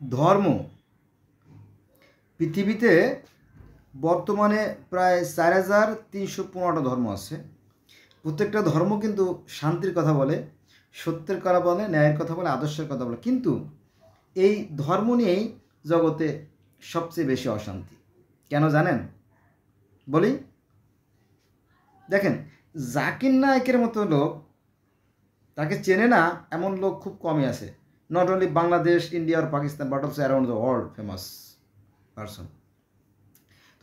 ধর্ম পৃথিবীতে বর্তমানে প্রায় 4315টা ধর্ম আছে। প্রত্যেকটা ধর্ম কিন্তু শান্তির কথা বলে, সত্যের কথা বলে, ন্যায়ের কথা বলে, আদর্শের কথা বলে। কিন্তু এই ধর্ম নিয়েই জগতে সবচেয়ে বেশি অশান্তি। কেন জানেন? বলি। দেখেন, জাকির নায়েকের মতো লোক, তাকে চেনে না এমন লোক খুব কমই আছে। নট অনলি বাংলাদেশ, ইন্ডিয়া আর Pakistan, but also around the world famous person.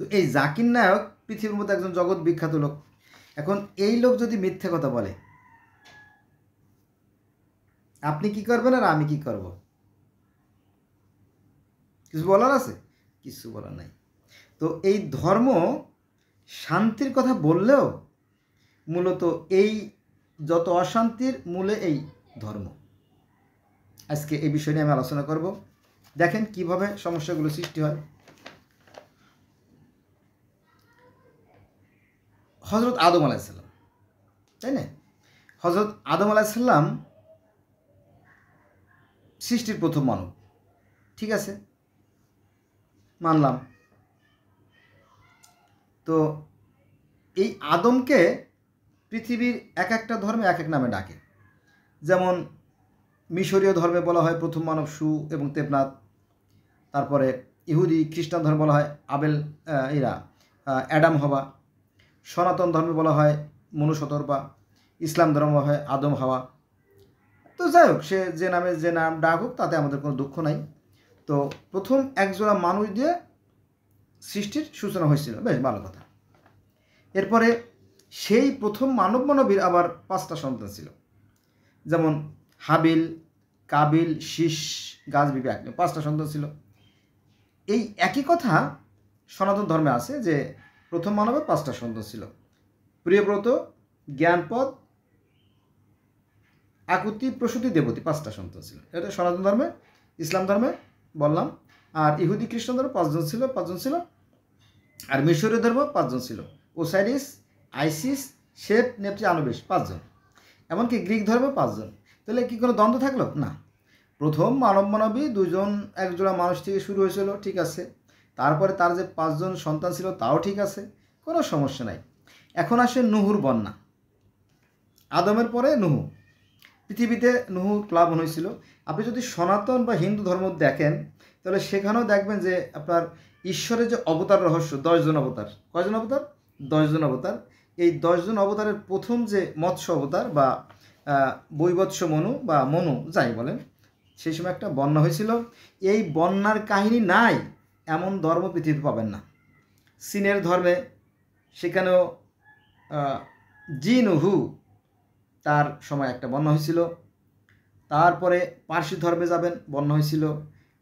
তো এই জাকির নায়ক পৃথিবীর মধ্যে একজন জগৎ বিখ্যাত লোক। এখন এই লোক যদি মিথ্যে কথা বলে, আপনি কি করবেন আর আমি কি করব? কিছু বলার আছে? কিছু বলার নাই। তো এই ধর্ম শান্তির কথা বললেও মূলত এই যত অশান্তির মূলে এই ধর্ম। আজকে এই বিষয় নিয়ে আমি আলোচনা করব। দেখেন কিভাবে সমস্যাগুলো সৃষ্টি হয়। হজরত আদম আলাইসাল্লাম, তাই না? হজরত আদম আলাইসাল্লাম সৃষ্টির প্রথম মানব, ঠিক আছে, মানলাম। তো এই আদমকে পৃথিবীর এক একটা ধর্মে এক এক নামে ডাকে। যেমন মিশরীয় ধর্মে বলা হয় প্রথম মানব সু এবং তেবনাথ। তারপরে ইহুদি খ্রিস্টান ধর্মে বলা হয় অ্যাডাম হওয়া। সনাতন ধর্মে বলা হয় মনুষ্যতর, বা ইসলাম ধর্ম হয় আদম হাওয়া। তো যাই হোক, সে যে নাম ডাক হোক, তাতে আমাদের কোনো দুঃখ নাই। তো প্রথম একজোড়া মানুষ দিয়ে সৃষ্টির সূচনা হয়েছিল, বেশ ভালো কথা। এরপরে সেই প্রথম মানবীর আবার 5টা সন্তান ছিল, যেমন হাবিল, কাবিল, শীষ, গাছ, বিবে, 5টা সন্তান ছিল। এই একই কথা সনাতন ধর্মে আছে যে প্রথম মানবের 5টা সন্তান ছিল। প্রিয়ব্রত, জ্ঞানপদ, আকুতি, প্রসূতি, দেবতী, 5টা সন্তান ছিল। এটা সনাতন ধর্মে। ইসলাম ধর্মে বললাম। আর ইহুদি খ্রিস্টান ধর্মে 5জন ছিল। আর মিশরীয় ধর্ম 5জন ছিল, ওসাইরিস, আইসিস, শেট, নেপচি, আনুবিস, 5জন। এমনকি গ্রিক ধর্মে 5জন। তাহলে কি কোনো দ্বন্দ্ব থাকলো? না। প্রথম মানবী 2জন একজোড়া মানুষ থেকে শুরু হয়েছিল, ঠিক আছে। তারপরে তার যে 5জন সন্তান ছিল, তাও ঠিক আছে, কোনো সমস্যা নাই। এখন আসে নুহুর বন্যা। আদমের পরে নুহু, পৃথিবীতে নুহু প্লাবন হয়েছিল। আপনি যদি সনাতন বা হিন্দু ধর্ম দেখেন, তাহলে সেখানেও দেখবেন যে আপনার ঈশ্বরের যে অবতার রহস্য, 10জন অবতার। কয়জন অবতার? 10জন অবতার। এই 10জন অবতারের প্রথম যে মৎস্য অবতার বা বৈবৎস মনু বা মনু যাই বলেন, সেই সময় একটা বন্যা হয়েছিল। এই বন্যার কাহিনী নাই এমন ধর্ম পৃথিবীতে পাবেন না। চীনের ধর্মে সেখানেও জিনুহু, তার সময় একটা বন্যা হয়েছিল। তারপরে পার্সি ধর্মে যাবেন, বন্যা হয়েছিল।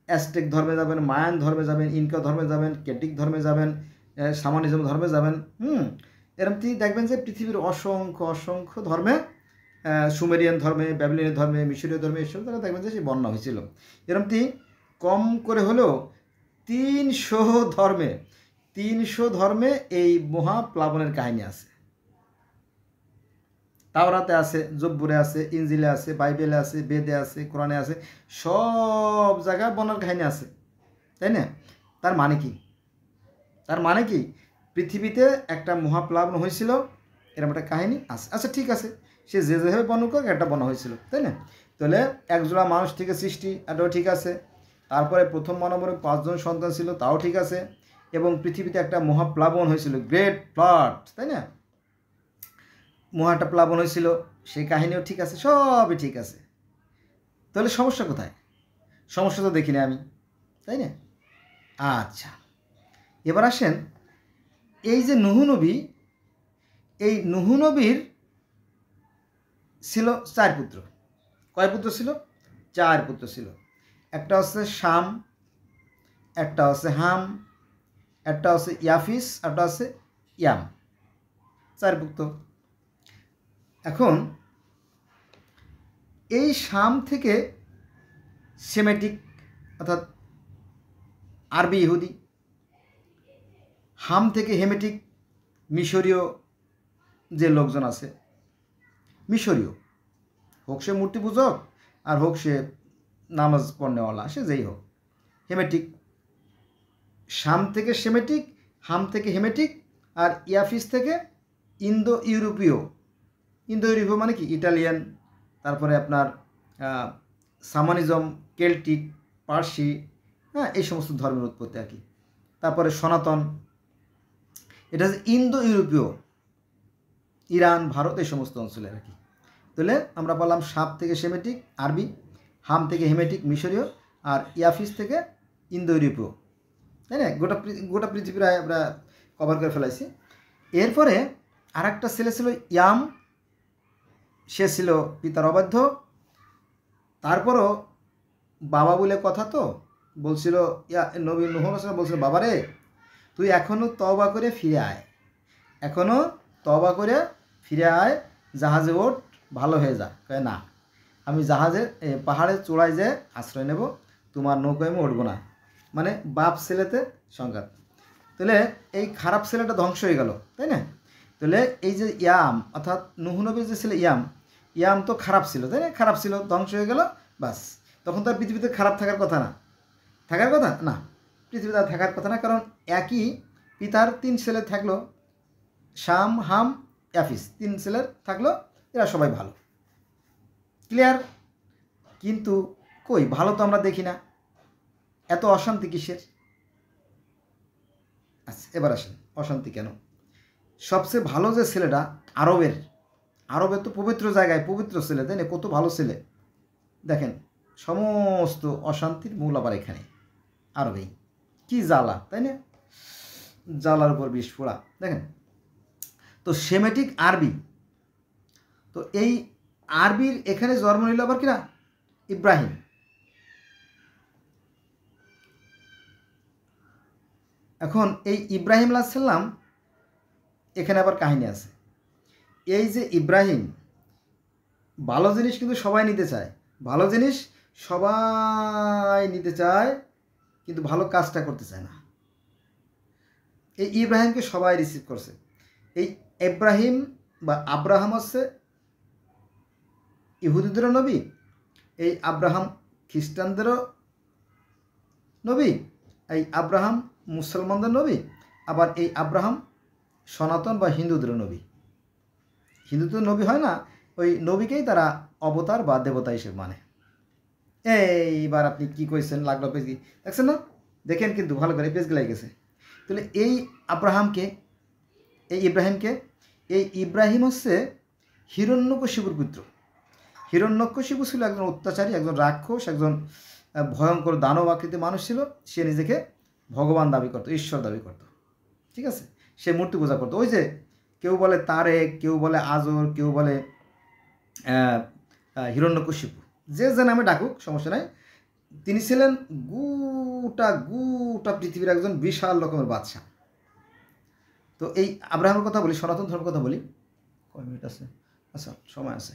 অ্যাজটেক ধর্মে যাবেন, মায়ান ধর্মে যাবেন, ইনকা ধর্মে যাবেন, কেটিক ধর্মে যাবেন, শামানিজম ধর্মে যাবেন। এরকম দেখবেন যে পৃথিবীর অসংখ্য ধর্মে, সুমেরিয়ান ধর্মে, ব্যাবিলনীয় ধর্মে, মিশরীয় ধর্মে, এসব তারা দেখবেন যে সেই বন্যা হয়েছিল। এরকমটি কম করে হলেও 300 ধর্মে এই মহাপ্লাবনের কাহিনী আছে। তাওরাতে আছে, জব্বুরে আছে, ইনজিলে আছে, বাইবেলে আছে, বেদে আছে, কোরআনে আছে, সব জায়গায় বন্যার কাহিনী আছে, তাই না? তার মানে কি? পৃথিবীতে একটা মহাপ্লাবন হয়েছিল, এরকম একটা কাহিনী আছে। আচ্ছা, ঠিক আছে, সে যেভাবে বর্ণনা করে একটা বন্যা হয়েছিল, তাই না? তাহলে একজোড়া মানুষ থেকে সৃষ্টি, এটাও ঠিক আছে। তারপরে প্রথম মানবের 5জন সন্তান ছিল, তাও ঠিক আছে। এবং পৃথিবীতে একটা মহাপ্লাবন হয়েছিল, গ্রেট ফ্লাড, তাই না? মহাটা প্লাবন হয়েছিল, সেই কাহিনীও ঠিক আছে, সবই ঠিক আছে। তাহলে সমস্যা কোথায়? সমস্যা তো দেখিনি আমি, তাই না? আচ্ছা, এবার আসেন, এই যে নুহু নবী, এই নুহু নবীর ছিল 4 পুত্র। কয় পুত্র ছিল? 4 পুত্র ছিল। একটা হচ্ছে শাম, একটা হচ্ছে হাম, একটা হচ্ছে ইয়াফিস, একটা হচ্ছে ইয়াম। 4 পুত্র। এখন এই শাম থেকে সেমেটিক, অর্থাৎ আরবি ইহুদি। হাম থেকে হেমেটিক, মিশরীয় যে লোকজন আছে, মিশরীয়, হোক সে মূর্তি পূজক আর হোক সে নামাজ পড়নেওয়ালা, সে যেই হোক, হেমেটিক, শাম থেকে সেমেটিক, হাম থেকে হেমেটিক, আর ইয়াফিস থেকে ইন্দো ইউরোপীয়। ইন্দো ইউরোপীয় মানে কি? ইটালিয়ান, তারপরে আপনার সামানিজম, কেল্টিক, পার্সি, হ্যাঁ, এই সমস্ত ধর্মের উৎপত্তি আর কি। তারপরে সনাতন, এটা হচ্ছে ইন্দো ইউরোপীয়, ইরান, ভারত, এই সমস্ত অঞ্চলের আর কি। তাহলে আমরা বললাম সাপ থেকে সেমেটিক আরবি, হাম থেকে হেমেটিক মিশরীয়, আর ইয়াফিস থেকে ইন্দো ইউরোপীয়, তাই না? গোটা পৃথিবী আমরা কভার করে ফেলাইছি। এরপরে আর একটা ছেলে ছিল ইয়াম, সে ছিল পিতার অবাধ্য। তারপরও বাবা বলে কথা তো বলছিল, নবী নূহ আলাইহিস বলছিল, বাবা রে তুই এখনও তওবা করে ফিরে আয়, এখনও তওবা করে ফিরে আয়, জাহাজে ওঠ, ভালো হয়ে যা। কয় না, আমি জাহাজের পাহাড়ের চূড়ায় যেয়ে আশ্রয় নেব, তোমার নৌকায় আমি উঠবো না। মানে বাপ ছেলেতে সংঘাত। তাহলে এই খারাপ ছেলেটা ধ্বংস হয়ে গেল, তাই না? তাহলে এই যে ইয়াম, অর্থাৎ নূহ নবীর যে ছেলে ইয়াম তো খারাপ ছিল, তাই না? খারাপ ছিল, ধ্বংস হয়ে গেল, বাস। তখন তো আর পৃথিবীতে খারাপ থাকার কথা না, থাকার কথা না, পৃথিবীতে আর থাকার কথা না, কারণ একই পিতার 3 ছেলে থাকলো, শাম, হাম, ইয়াফিস, 3 ছেলের থাকলো, এরা সবাই ভালো, ক্লিয়ার? কিন্তু কই ভালো তো আমরা দেখি না, এত অশান্তি কিসের? আচ্ছা, এবার আসেন অশান্তি কেন? সবচেয়ে ভালো যে ছেলেটা আরবের তো পবিত্র জায়গায় পবিত্র ছেলে, তাই না? কত ভালো ছেলে, দেখেন সমস্ত অশান্তির মূল আবার এখানে আরবেই। কি জ্বালা, তাই না? জ্বালার উপর বিষ ফোড়া। দেখেন তো সেমেটিক আরবি, তো এই আরবির এখানে জন্ম নিল আবার কিনা? ইব্রাহিম। এখন এই ইব্রাহিম আলাইহিস সালাম, এখানে আবার কাহিনী আছে। এই যে ইব্রাহিম, ভালো জিনিস কিন্তু সবাই নিতে চায়, ভালো জিনিস সবাই নিতে চায়, কিন্তু ভালো কাজটা করতে চায় না। এই ইব্রাহিমকে সবাই রিসিভ করছে। এই ইব্রাহিম বা আব্রাহাম হচ্ছে ইহুদিদেরও নবী, এই আব্রাহাম খ্রিস্টানদেরও নবী, এই আব্রাহাম মুসলমানদের নবী, আবার এই আব্রাহাম সনাতন বা হিন্দুদেরও নবী। হিন্দুদের নবী হয় না, ওই নবীকেই তারা অবতার বা দেবতা হিসেবে মানে। এইবার আপনি কি কইছেন, লাগলো পেজ দেখছেন না? দেখেন কিন্তু ভালো করে, পেজ গেলাই গেছে। তাহলে এই ইব্রাহিম হচ্ছে হিরণ্যকশিপুর পুত্র। হিরণ্যকশিপু ছিল একজন অত্যাচারী, একজন রাক্ষস, একজন ভয়ঙ্কর দানব আকৃতির মানুষ ছিল। সে নিজেকে ভগবান দাবি করতো, ঈশ্বর দাবি করতো, ঠিক আছে? সে মূর্তি পূজা করতো। ওই যে কেউ বলে তারেক, কেউ বলে আজর, কেউ বলে হিরণ্যকশিপু, যে নামে ডাকুক সমস্যা নাই। তিনি ছিলেন গোটা পৃথিবীর একজন বিশাল রকমের বাদশা। তো এই আব্রাহামের কথা বলি, সনাতন ধর্মের কথা বলি, কয় মিনিট আছে? আচ্ছা, সময় আছে।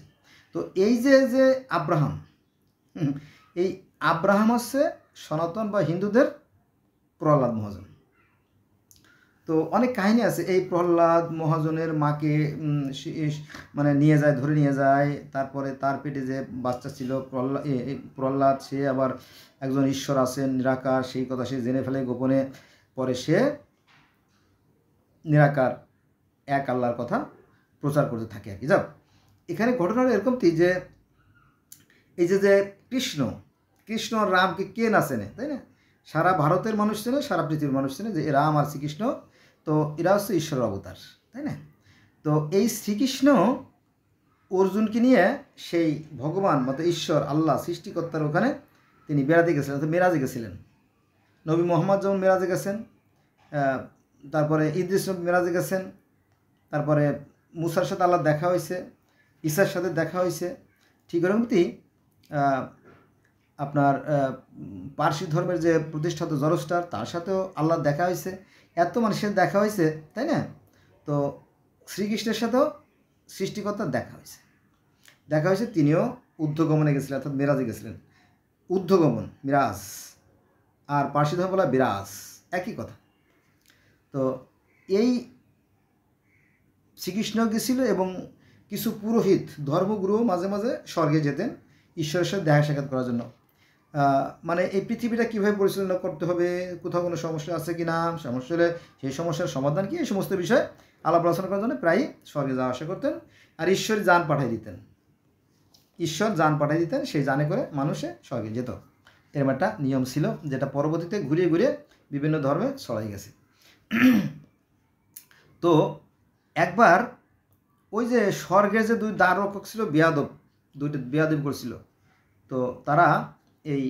তো এই যে আব্রাহাম, এই আব্রাহাম হচ্ছে সনাতন বা হিন্দুদের প্রহ্লাদ মহাজন। তো অনেক কাহিনী আছে। এই প্রহ্লাদ মহাজনের মাকে মানে ধরে নিয়ে যায়, তারপরে তার পেটে যে বাচ্চা ছিল প্রহ্লাদ, সে আবার একজন ঈশ্বর আছেন নিরাকার, সেই কথা সে জেনে ফেলে গোপনে। পরে সে নিরাকার এক আল্লাহর কথা প্রচার করতে থাকে আর কি। যাও, এখানে ঘটনাটা এরকম যে এই যে কৃষ্ণ আর রামকে কে না চেনে, তাই না? সারা ভারতের মানুষ চেনে, সারা পৃথিবীর মানুষ চেনে যে রাম আর শ্রীকৃষ্ণ, তো এরা হচ্ছে ঈশ্বরের অবতার, তাই না? তো এই শ্রীকৃষ্ণ অর্জুনকে নিয়ে সেই ভগবান মতো ঈশ্বর আল্লাহ সৃষ্টিকর্তার ওখানে তিনি বেড়াতে গেছিলেন, মেরাজে গেছিলেন। নবী মোহাম্মদ যেমন মেরাজে গেছেন, তারপরে ইদ্রিস মেরাজে গেছেন, তারপরে মুসার সাথে আল্লাহ দেখা হয়েছে, ঈসার সাথে দেখা হয়েছে। ঠিক এরকমই আপনার পার্সি ধর্মের যে প্রতিষ্ঠাতা জরস্টার, তার সাথেও আল্লাহ দেখা হয়েছে। এত মানুষের দেখা হয়েছে, তাই না? তো শ্রীকৃষ্ণের সাথেও সৃষ্টিকর্তার দেখা হয়েছে। তিনিও ঊর্ধ্বগমনে গেছিলেন, অর্থাৎ মেরাজে গেছিলেন। ঊর্ধ্বগমন মিরাজ, আর পার্সি ধর্ম বলা বিরাজ, একই কথা। তো এই শ্রীকৃষ্ণ গেছিল এবং কিছু পুরোহিত ধর্মগুরু মাঝে মাঝে স্বর্গে যেতেন ঈশ্বরের সাথে দেখা সাক্ষাৎ করার জন্য। মানে এই পৃথিবীটা কীভাবে পরিচালনা করতে হবে, কোথাও কোনো সমস্যা আছে কি না, সমস্যা হলে সেই সমস্যার সমাধান কি, এই সমস্ত বিষয়ে আলাপ আলোচনা করার জন্য প্রায়ই স্বর্গে যাওয়া আসা করতেন। আর ঈশ্বর যান পাঠাই দিতেন, ঈশ্বর যান পাঠাই দিতেন, সেই যানে করে মানুষে স্বর্গে যেত। এরকম একটা নিয়ম ছিল, যেটা পরবর্তীতে ঘুরিয়ে ঘুরিয়ে বিভিন্ন ধর্মে ছড়াই গেছে। তো একবার ওই যে স্বর্গের যে দুই দ্বাররক্ষক ছিল, দুইটা বেয়াদব করছিল। তো তারা এই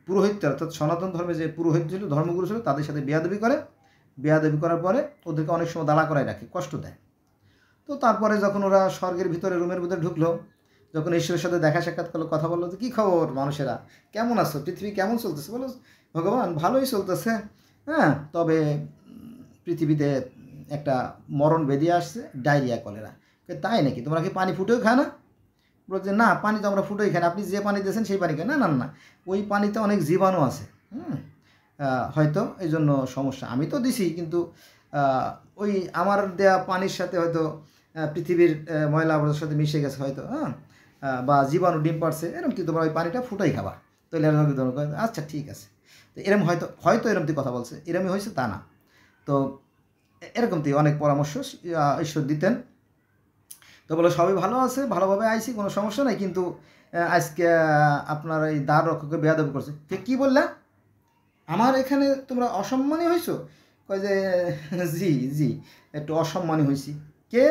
পুরোহিত, অর্থাৎ সনাতন ধর্মে যে পুরোহিত ছিল, ধর্মগুরু ছিল, তাদের সাথে বেয়াদবি করে। বেয়াদবি করার পরে ওদেরকে অনেক সময় দাঁড়া করায় রাখে, কষ্ট দেয়। তো তারপরে যখন ওরা স্বর্গের ভিতরে রুমের ভিতরে ঢুকলো, যখন ঈশ্বরের সাথে দেখা সাক্ষাৎ করলো, কথা বললো, যে কী খবর মানুষেরা, কেমন আছো, পৃথিবী কেমন চলতেছে? বলো ভগবান ভালোই চলতেছে, হ্যাঁ, তবে পৃথিবীতে একটা মরণ বেদি আসছে, ডায়রিয়া, কলেরা। তাই নাকি? তোমরা কি পানি ফুটেও খায় না? বলছে না, পানি তো আমরা ফুটেই খাই না, আপনি যে পানি দিয়েছেন সেই পানি খাই না। না না, ওই পানিতে অনেক জীবাণু আছে, হয়তো এই জন্য সমস্যা। আমি তো দিছি, কিন্তু ওই আমার দেয়া পানির সাথে হয়তো পৃথিবীর ময়লা আবর্জনার সাথে মিশে গেছে হয়তো, বা জীবাণু ডিম পারছে, এরকম কি তোমরা ওই পানিটা ফুটাই খাবা? তো আচ্ছা ঠিক আছে। তো এরকম হয়তো হয়তো এরকম কথা বলছে, এরমই হয়েছে তা না। তো এরকম অনেক পরামর্শ ঈশ্বর দিতেন। তো বলে সবই ভালো আছে, ভালোভাবে আইছি, কোনো সমস্যা নাই, কিন্তু আজকে আপনার এই দ্বার রক্ষককে বেয়াদবি করছে। কী বললা? আমার এখানে তোমরা অসম্মানী হয়েছো? কয় যে জি জি, একটু অসম্মানী হয়েছি। কে?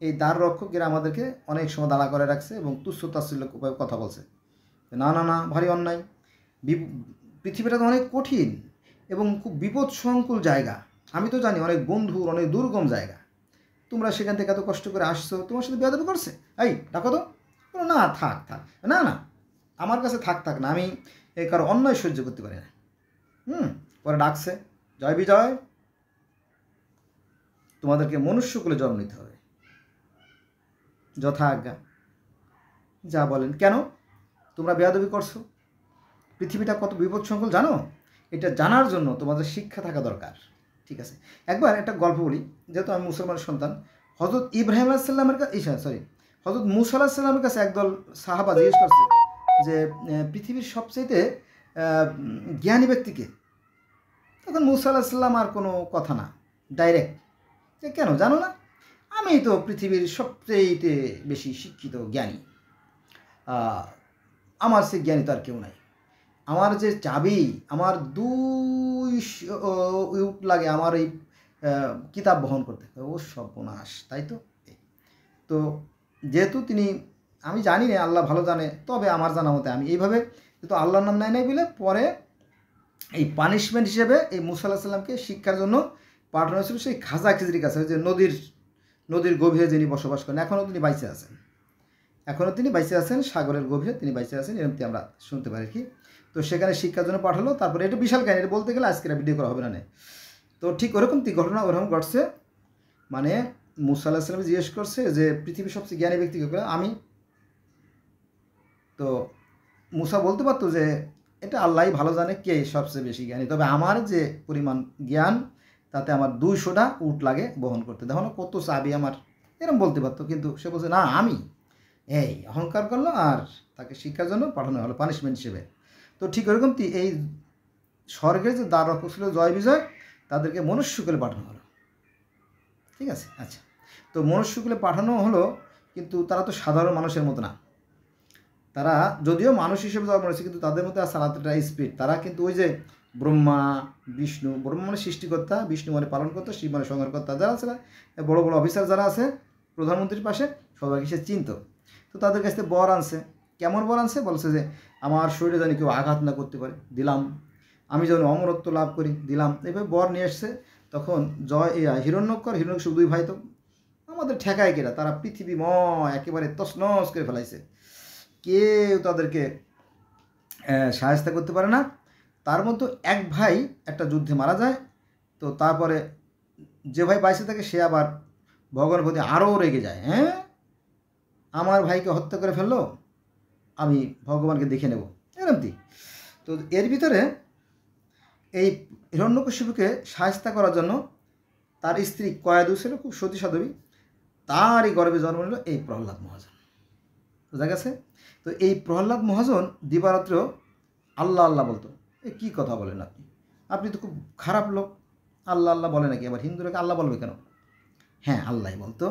এই দ্বার রক্ষকেরা আমাদেরকে অনেক সময় দাঁড়া করে রাখছে এবং তুচ্ছ তাচ্ছিল্য কথা বলছে। না না না, ভারী অন্যায়। পৃথিবীটা তো অনেক কঠিন এবং খুব বিপদসংকুল জায়গা। আমি তো জানি অনেক বন্ধুর, অনেক দুর্গম জায়গা। তোমরা সেখান থেকে এত কষ্ট করে আসছো, তোমার সাথে বেয়াদবি করছে, এই ডাকো তো। না থাক থাক, না না আমার কাছে থাক না, আমি কারো অন্যায় সহ্য করতে পারি না। পরে ডাকছে, জয় বিজয়, তোমাদেরকে মনুষ্যকুলে জন্ম নিতে হবে, যথা আজ্ঞা। যা বলেন। কেন তোমরা বেয়াদবি করছো? পৃথিবীটা কত বিপদসংকুল জানো? এটা জানার জন্য তোমাদের শিক্ষা থাকা দরকার। ঠিক আছে, একবার একটা গল্প বলি, যেহেতু আমি মুসলমানের সন্তান। হযরত ইব্রাহিম আলাইহিস সালামের কাছে হযরত মুসা আলাইহিস সালামের কাছে একদল সাহাবা জিজ্ঞেস করছে যে পৃথিবীর সবচেয়ে জ্ঞানী ব্যক্তিকে? তখন মুসা আলাইহিস সালাম আর কোনো কথা না, ডাইরেক্ট, যে কেন জানো না? আমি তো পৃথিবীর সবচেয়ে বেশি শিক্ষিত জ্ঞানী, আমার সে জ্ঞানী তো আর কেউ নাই। আমার যে চাবি, আমার 2 উট লাগে আমার এই কিতাব বহন করতে। ও সর্বনাশ, তাই তো। তো যেহেতু তিনি, আমি জানি না, আল্লাহ ভালো জানে, তবে আমার জানা মতে আমি এইভাবে, কিন্তু আল্লাহর নাম নাই বলে পরে এই পানিশমেন্ট হিসেবে এই মুসা আলাইহিস সালামকে শিক্ষার জন্য পাঠানো হয়েছিল সেই খাজা খিজরির কাছে, যে নদীর গভীরে যিনি বসবাস করেন। এখনও তিনি বাইসে আছেন, সাগরের গভীরে তিনি বাইসে আছেন, এরকমটি আমরা শুনতে পারি কি। তো সেখানে শিক্ষার জন্য পাঠালো। তারপরে এটা বিশাল কাহিনী, এটা বলতে গেলে আজকের ভিডিও করা হবে না। তো ঠিক ওরকম ঘটনা ওরকম ঘটছে। মানে মুসা আলাইহিস সালাম জিজ্ঞেস করছে যে পৃথিবীর সবচেয়ে জ্ঞানী ব্যক্তি কে? আমি। তো মুসা বলতে পারতো যে এটা আল্লাহই ভালো জানে কে সবচেয়ে বেশি জ্ঞানী, তবে আমার যে পরিমাণ জ্ঞান, তাতে আমার 200টা উট লাগে বহন করতে, দেখো না কত চাবি আমার, এরকম বলতে পারতো। কিন্তু সে বলছে না, আমি। এই অহংকার করলো, আর তাকে শিক্ষার জন্য পাঠানো হলো পানিশমেন্ট হিসেবে। তো ঠিক ওরকম এই স্বর্গের যে দ্বার রক্ষক ছিল জয় বিজয়, তাদেরকে মনুষ্যকুলে পাঠানো হলো। ঠিক আছে, আচ্ছা। তো মনুষ্যকুলে পাঠানো হলো, কিন্তু তারা তো সাধারণ মানুষের মতো না। তারা যদিও মানুষ হিসেবে জন্ম নিয়েছে, কিন্তু তাদের মধ্যে আছে আলাদা স্পিরিট। তারা কিন্তু ওই যে ব্রহ্মা বিষ্ণু, ব্রহ্মা মানে সৃষ্টিকর্তা, বিষ্ণু মানে পালনকর্তা, শিব মানে সংহারকর্তা, যারা আছে বড় বড় অফিসার যারা আছে প্রধানমন্ত্রীর পাশে, সবাইকে সে চিনত। তো তাদের কাছ থেকে বর আনছে। কেমন বর আনছে? বলছে যে আমার শরীরে জানি কেউ আঘাত না করতে পারে, দিলাম। আমি যেন অমরত্ব লাভ করি, দিলাম। এইভাবে বর নিয়ে এসছে। তখন হিরণ্যকশিপু 2 ভাই তো আমাদের ঠেকায় কেরা, তারা পৃথিবীময় একেবারে তছনছ করে ফেলাইছে, কেউ তাদেরকে সাহায্য করতে পারে না। তার মধ্যে এক ভাই একটা যুদ্ধে মারা যায়। তো তারপরে যে ভাই বাইসে থাকে সে আবার ভগবানের প্রতি আরও রেগে যায়, হ্যাঁ আমার ভাইকে হত্যা করে ফেললো, আমি ভগবানকে দেখে নেব, এরকমটি। তো এর ভিতরে এই হিরণ্যকশিপুকে সাহায্য করার জন্য তার স্ত্রী কয়াদু ছিল, খুব সতী সাধবী, তারই গর্ভে জন্ম নিল এই প্রহ্লাদ মহাজন। বোঝা গেছে? তো এই প্রহ্লাদ মহাজন দিবারাত্র আল্লাহ আল্লাহ বলতো। কী কথা বলেন আপনি? আপনি তো খুব খারাপ লোক, আল্লাহ আল্লাহ বলে নাকি? আবার হিন্দুরাকে আল্লাহ বলবে কেন? হ্যাঁ, আল্লাহ বলতো।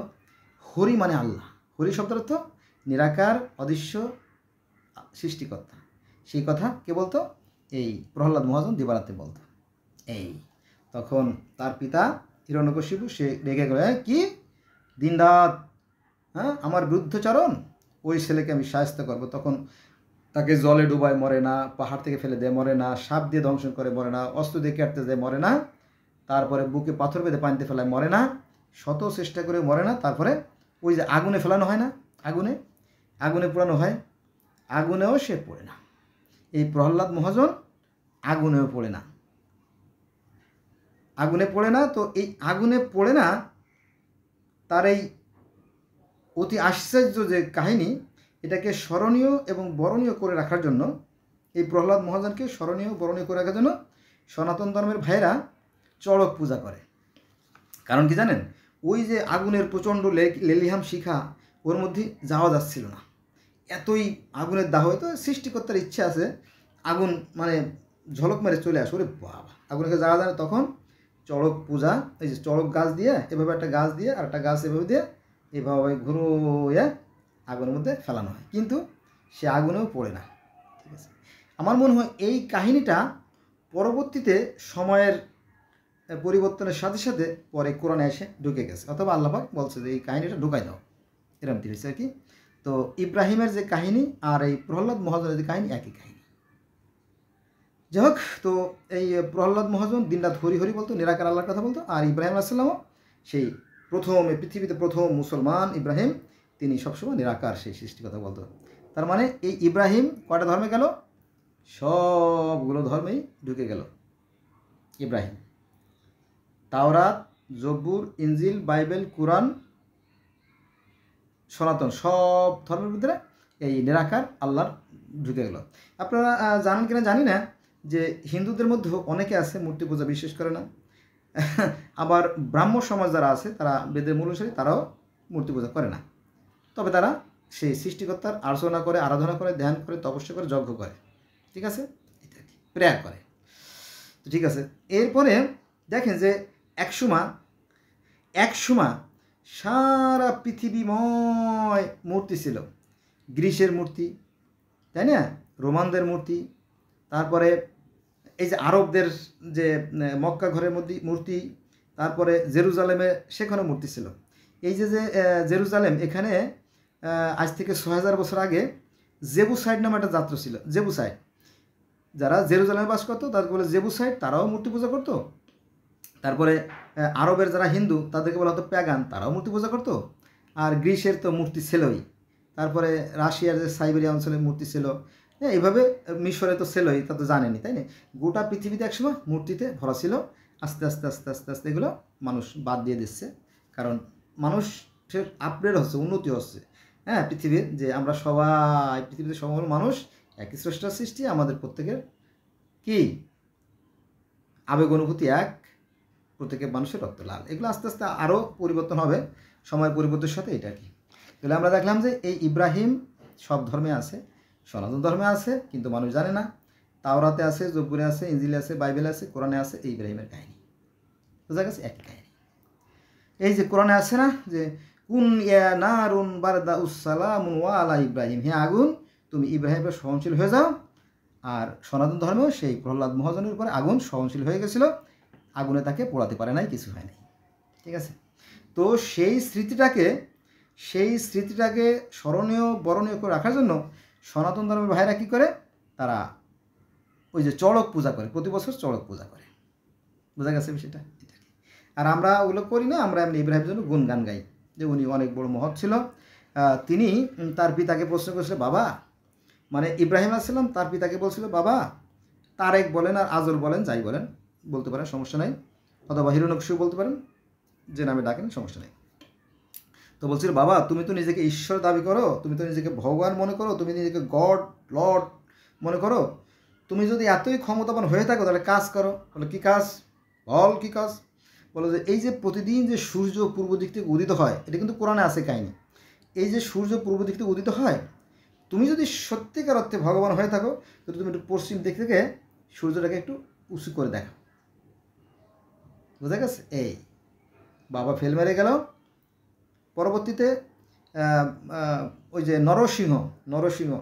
হরি মানে আল্লাহ। হরি শব্দের অর্থ নিরাকার অদৃশ্য সৃষ্টিকর্তা। সেই কথা কে বলতো? এই প্রহ্লাদ মহাজন দিবারাত্রে বলতো। এই তখন তার পিতা হিরণ্যকশিপু সে রেগে গেল, কি দিনরাত আমার বিরুদ্ধচারণ, ওই ছেলেকে আমি সাহায্য করবো। তখন তাকে জলে ডুবায় মরে না, পাহাড় থেকে ফেলে দেয় মরে না, সাপ দিয়ে ধ্বংসন করে মরে না, অস্ত্র দিয়ে কাটতে দেয় মরে না, তারপরে বুকে পাথর বেঁধে পানিতে ফেলায় মরে না, শত চেষ্টা করে মরে না, তারপরে ওই যে আগুনে ফেলানো হয় না, আগুনে পোড়ানো হয়, আগুনেও সে পড়ে না। এই প্রহ্লাদ মহাজন আগুনেও পড়ে না, আগুনে পড়ে না। তো এই আগুনে পড়ে না তার এই অতি আশ্চর্য যে কাহিনী, এটাকে স্মরণীয় এবং বরণীয় করে রাখার জন্য, এই প্রহ্লাদ মহাজনকে স্মরণীয় বরণীয় করে রাখার জন্য সনাতন ধর্মের ভাইয়েরা চড়ক পূজা করে। কারণ কি জানেন? ওই যে আগুনের প্রচণ্ড লেলিহাম শিখা, ওর মধ্যে যাওয়া যাচ্ছিল না, এতই আগুনের দাহ। হয়তো সৃষ্টিকর্তার ইচ্ছে আছে আগুন মানে ঝলক মেরে চলে আসে, ওরে বাবা, আগুনকে যাওয়া যায় না। তখন চড়ক পূজা, এই যে চড়ক গাছ দিয়ে এভাবে একটা গাছ দিয়ে আর একটা গাছ এভাবে দিয়ে এভাবে ঘুরিয়ে আগুনের মধ্যে ফেলানো হয়, কিন্তু সে আগুনেও পড়ে না। ঠিক আছে, আমার মনে হয় এই কাহিনীটা পরবর্তীতে সময়ের পরিবর্তনের সাথে সাথে পরে কোরআনে এসে ঢুকে গেছে, অথবা আল্লাহ পাক বলছে যে এই কাহিনীটা ঢুকাই দাও, এরকম হয়েছে আর কি। তো ইব্রাহিমের যে কাহিনী আর এই প্রহ্লাদ মহাজনের যে কাহিনী একই কাহিনী। যাই হোক, তো এই প্রহ্লাদ মহাজন দিনরাত হরি হরি বলতো, নিরাকার আল্লাহর কথা বলতো। আর ইব্রাহিম আলাইহিসসালামও সেই প্রথম পৃথিবীতে প্রথম মুসলমান ইব্রাহিম, তিনি সবসময় নিরাকার সেই সৃষ্টির কথা বলতো। তার মানে এই ইব্রাহিম কয়টা ধর্মে গেল? সবগুলো ধর্মেই ঢুকে গেল ইব্রাহিম। তাওরাত, জব্বুর, ইনজিল, বাইবেল, কুরআন, সনাতন, সব ধর্মের ভিতরে এই নিরাকার আল্লাহর ঢুকে গেল। আপনারা জানেন কিনা জানি না যে হিন্দুদের মধ্যেও অনেকে আছে মূর্তি পূজা বিশ্বাস করে না। আবার ব্রাহ্ম সমাজ যারা আছে, তারা বেদের মূল অনুসারী, তারাও মূর্তি পূজা করে না। তবে তারা সেই সৃষ্টিকর্তার আর্চনা করে, আরাধনা করে, ধ্যান করে, তপস্যা করে, যজ্ঞ করে। ঠিক আছে, প্রেয়ার করে। তো ঠিক আছে, এরপরে দেখেন যে একসময় সারা পৃথিবীময় মূর্তি ছিল। গ্রিসের মূর্তি, তাই না, রোমানদের মূর্তি, তারপরে এই যে আরবদের যে মক্কা ঘরের মধ্যে মূর্তি, তারপরে জেরুজালেমে সেখানেও মূর্তি ছিল। এই যে জেরুজালেম, এখানে আজ থেকে 6000 বছর আগে জেবুসাইড নামে একটা জাত্র ছিল। জেবুসাইড, যারা জেরুজালেমে বাস করতো তাদেরকে বলে জেবুসাইড, তারাও মূর্তি পূজা করতো। তারপরে আরবের যারা হিন্দু তাদেরকে বলা হতো প্যাগান, তারাও মূর্তি পূজা করতো। আর গ্রিসের তো মূর্তি ছিলই, তারপরে রাশিয়ার যে সাইবেরিয়া অঞ্চলে মূর্তি ছিল, এইভাবে মিশরে তো ছিলই, তা তো জানেনি, তাই না? গোটা পৃথিবীতে একসময় মূর্তিতে ভরা ছিল। আস্তে আস্তে আস্তে আস্তে আস্তে এগুলো মানুষ বাদ দিয়ে দিচ্ছে, কারণ মানুষের আপগ্রেড হচ্ছে, উন্নতি হচ্ছে। হ্যাঁ, পৃথিবীর যে আমরা সবাই, পৃথিবীতে সকল মানুষ একই স্রষ্টার সৃষ্টি, আমাদের প্রত্যেকের কি আবেগ অনুভূতি এক, প্রত্যেকের মানুষের রক্ত লাল। এগুলো আস্তে আস্তে আরও পরিবর্তন হবে সময়ের পরিবর্তনের সাথে। এটা কি, তাহলে আমরা দেখলাম যে এই ইব্রাহিম সব ধর্মে আছে, সনাতন ধর্মে আছে, কিন্তু মানুষ জানে না। তাওরাতে আছে, জব্বুরে আছে, ইনজিলে আছে, বাইবেলে আছে, কোরআনে আছে এই ইব্রাহিমের কাহিনী। বোঝা গেছে? একই কাহিনী। এই যে কোরআনে আছে না যে কুন ইয়া নারুন বারদা উসালামুন ওয়া আলা ইব্রাহিম, হে আগুন তুমি ইব্রাহিমের সহনশীল হয়ে যাও। আর সনাতন ধর্মেও সেই প্রহ্লাদ মহাজনের উপরে আগুন সহনশীল হয়ে গেছিল, আগুনে তাকে পোড়াতে পারে নাই, কিছু হয় নাই। ঠিক আছে, তো সেই স্মৃতিটাকে স্মরণীয় বরণীয় করে রাখার জন্য সনাতন ধর্মের ভাইরা কী করে? তারা ওই যে চড়ক পূজা করে, প্রতি বছর চড়ক পূজা করে। বোঝা গেছে বিষয়টা? আর আমরা ওগুলো করি না, আমরা এমনি ইব্রাহিমের জন্য গুণগান গাই যে উনি অনেক বড় মহৎ ছিল। তিনি তার পিতাকে প্রশ্ন করেছিল, বাবা, মানে ইব্রাহিম আলাইহিস সালাম তার পিতাকে বলছিল, বাবা তারেক বলেন আর আজর বলেন, যাই বলেন বলতে পারেন, সমস্যা নাই, অথবা হিরণ্যকশিপু বলতে পারেন, যে নামে ডাকেন সমস্যা নেই। তো বলছিল, বাবা তুমি তো নিজেকে ঈশ্বর দাবি করো, তুমি তো নিজেকে ভগবান মনে করো, তুমি নিজেকে গড লর্ড মনে করো, তুমি যদি এতই ক্ষমতাবান হয়ে থাকো তাহলে কাজ করো। বলে কী কাজ? বল কী কাজ? বলো যে এই যে প্রতিদিন যে সূর্য পূর্ব দিক থেকে উদিত হয়, এটা কিন্তু কোরআনে আছে কাহিনী। এই যে সূর্য পূর্ব দিক থেকে উদিত হয়, তুমি যদি সত্যিকার অর্থে ভগবান হয়ে থাকো তো তুমি একটু পশ্চিম দিক থেকে সূর্যটাকে একটু উঁচু করে দেখো, বোঝা গেছে? এই বাবা ফেল মেরে গেল। পরবর্তীতে ওই যে নরসিংহ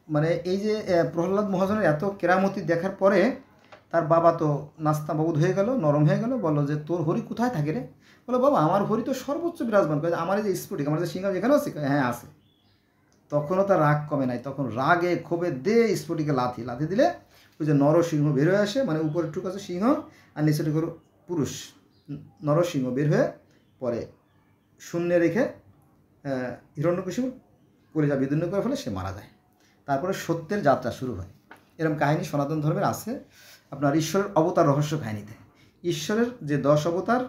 মানে এই যে প্রহ্লাদ মহাজনের এত কেরামতি দেখার পরে তার বাবা তো নাস্তাবাবুদ হয়ে গেল, নরম হয়ে গেল। বললো যে তোর হরি কোথায় থাকে রে? বলো বাবা আমার হরি তো সর্বোচ্চ বিরাজমান করে, আমার এই যে স্ফটিক, আমার যে সিংহ যেখানে আছে, হ্যাঁ আছে। তখনও তার রাগ কমে নাই, তখন রাগে ক্ষোভে স্ফটিকে লাথি দিলে ওই যে নরসিংহ বের হয়ে আসে, মানে উপরের টুক আছে সিংহ আর নিচের টুক পুরুষ নরসিংহ বের হয়ে পরে শূন্যে রেখে হিরণ্যকশিপু কলিজা বিদীর্ণ করে ফেলে, সে মারা যায়। তারপরে সত্যের যাত্রা শুরু হয়। এরকম কাহিনী সনাতন ধর্মের আছে আপনার ঈশ্বরের অবতার রহস্য কাহিনীতে। ঈশ্বরের যে 10 অবতার,